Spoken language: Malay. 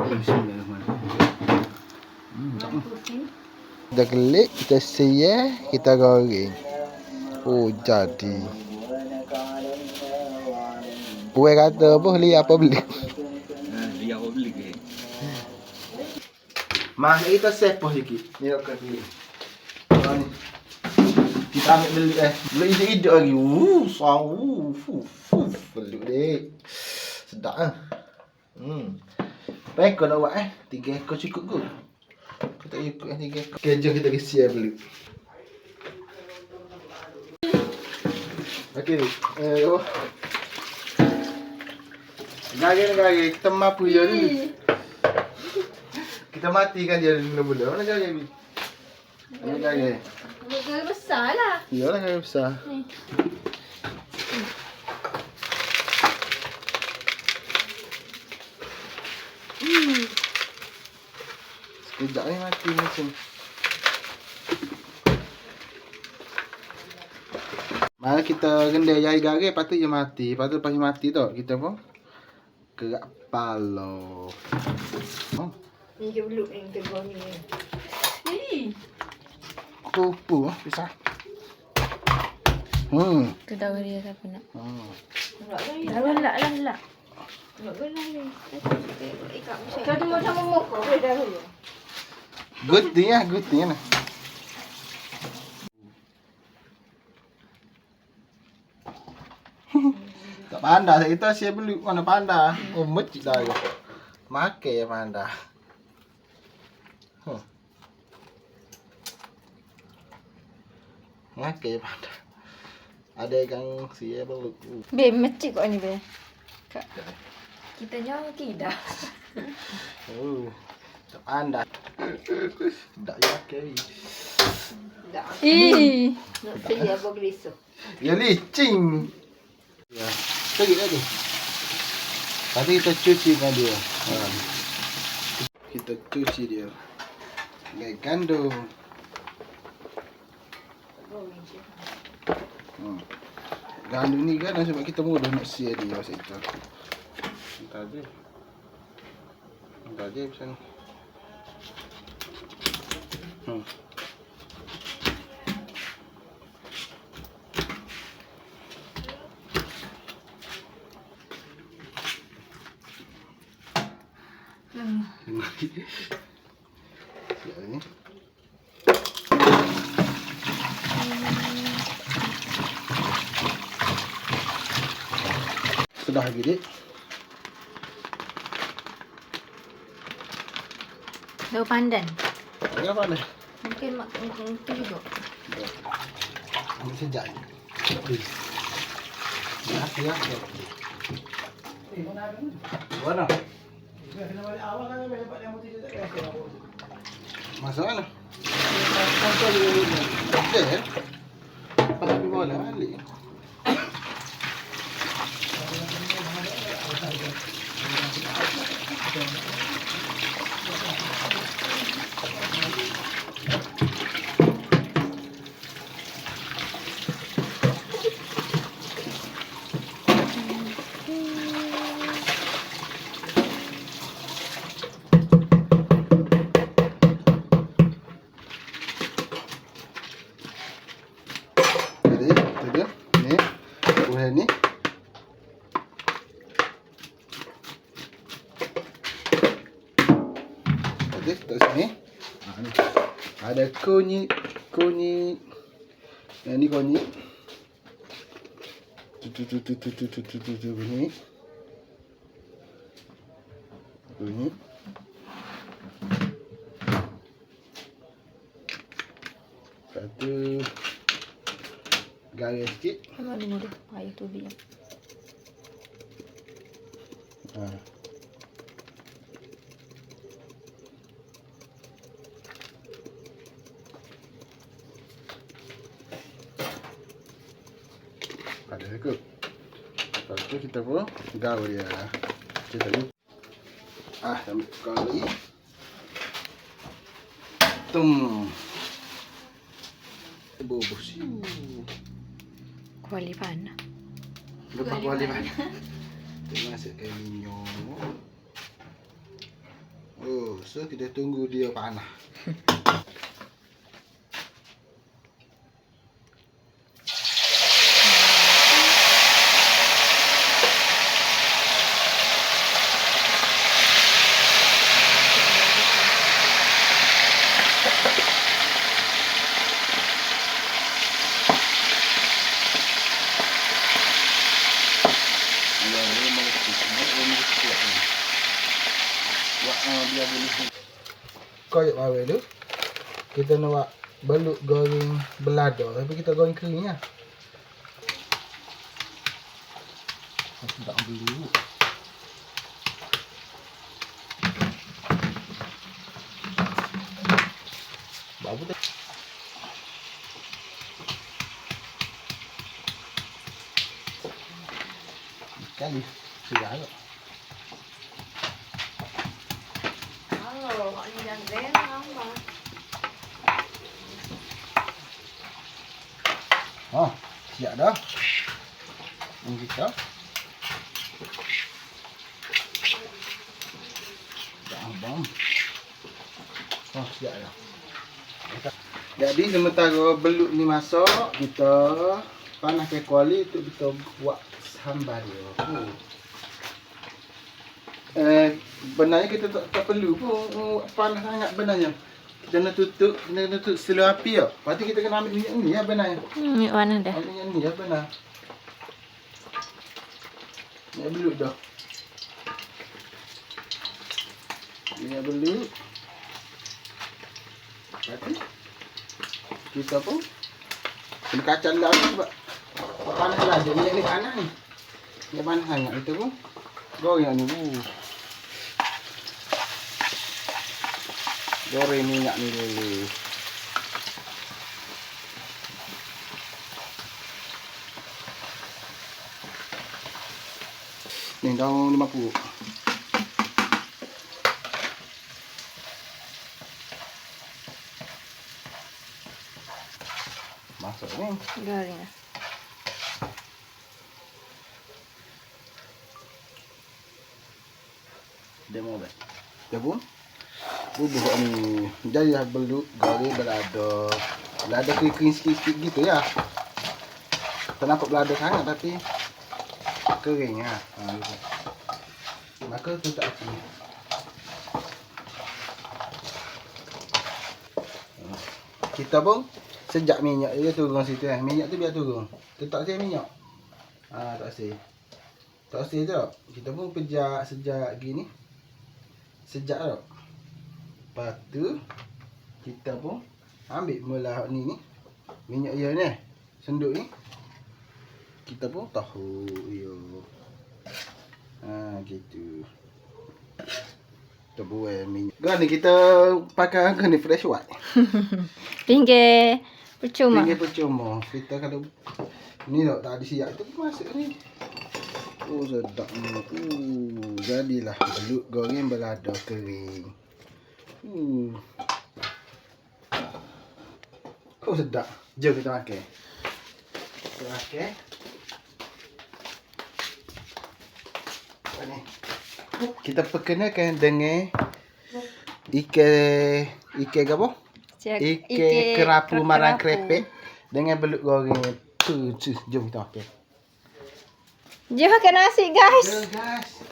Bismillahirrahmanirrahim. Kita kelik, kita siya, kita goreng. Oh, jadi. Puai kata apa, li apa beli? Dia apa beli ke? Mas, kita sepah sikit. Ni nak kena. Ni. Kita ambil beli beli ide-ide lagi. Beli dek. Sedap ah. Baik nak buat 3 ekor cukup ke? Kita ikut 3 ekor. Okey, jom kita siap dulu. Okey. Oh. Gage kita mampu je dulu. Kita matikan dia dulu. Mana gage ni? Mana gage? Gage besar lah. Iyalah gage besar. Ni. Sekejap ni mati macam. Mana kita gendai jari gare, lepas tu dia mati. Lepas tu mati tu, kita pun kerak kepala. Ni ke beluk ni, ke bawah ni. Ni. Kupu, pisah. Tu tahu dia siapa nak. Dah gelak lah. Nak gelah ni. Kau tunggu sama muka boleh dah dulu. Good thing lah. Tak pandai saya kita saya beli mana pandai. Oh, mecik dah ya. Makai ya pandai. Makai ya pandai. Ada yang saya beli. Be mecik kau ni be. Kita nyawa tidak. Oh. Tak pandai. Tak ya kei. Ih. Nak saya apa gelisah. Ya licin. Ya. Sedikit lagi. Tadi kita cucikan dia. Kita cuci dia. Dengan gandum. Gandum ni kan sebab kita mudah nak siap dia masa itu. Tadi macam ni. Siap ni. Sudah lagi dik. Daun pandan. Kenapa dah? Mungkin tu juga. Ini sejak ni. Ya. Mana? Masalah. Okey. Tapi boleh balik. Ni tadi kat sini ada kunyit yang ni kunyit kunyit satu garis sikit. Mana mudah air tu dia. Ada cukup. Lepas tu kita pun gaul dia. Kita ni. Ambil kali. Bubus. Kuali pana. Lepas kuali mana? Kita masukkan minyak. So kita tunggu dia panas. Koyak bawah tu. Kita nak buat belut goreng belada. Tapi kita goreng kering lah. Aku tak ambil dulu. Baru tu. Kali segala. Halo, ini yang lembang, Bang. Oh, siap dah. Ini kita. Dah abang. Oh, siap dah. Jadi sementara belut ni masak, kita panaskan kuali untuk kita buat sambal dia. Benarnya kita tak perlu pun panas sangat benarnya. Kita nak tutup slow api ya. Lepas tu kita kena ambil minyak ni ya benarnya. Minyak mana dah? Minyak ni ya benar. Minyak belut dah. Minyak belut. Lepas tu kita pun kena kacau lah sebab panas lah. Jadi minyak ni panas ni. Minyak panas sangat. Kita pun goreng ni. Goreng minyak ni dulu. Ni daun 50. Masuk ni. Goreng lah. Dia mau dah. Dia pun bubuh ni. Jadi dah belut goreng belada. Belada kering sikit-sikit gitu ya. Tak nampak belada sangat tapi kering ya. Gitu. Maka tu tak api. Kita pun sejak minyak dia turun situ eh. Minyak tu biar turun. Tetap saya minyak. Tak saya. Tak saya tak. Kita pun pejak sejak gini. Sejak tak. Lepas tu kita pun ambil mula ni minyak dia ni. Senduk ni. Kita pun tahu yo. Gitu. Kita buat minyak. Kan ni kita pakai kan ni fresh white. Pinggir percuma. Pinggir percuma. Kita kalau ni tak ada siap tu masuk ni. Oh sedap ni. Jadilah belut goreng belada kering. Oh sedap. Jom kita makan. Kita makan. Apa ni? Kita perkenalkan dengan ikan apa? Ikan kerapu marang krepek dengan belut goreng. Jom kita makan. Jom makan nasi guys. Guys.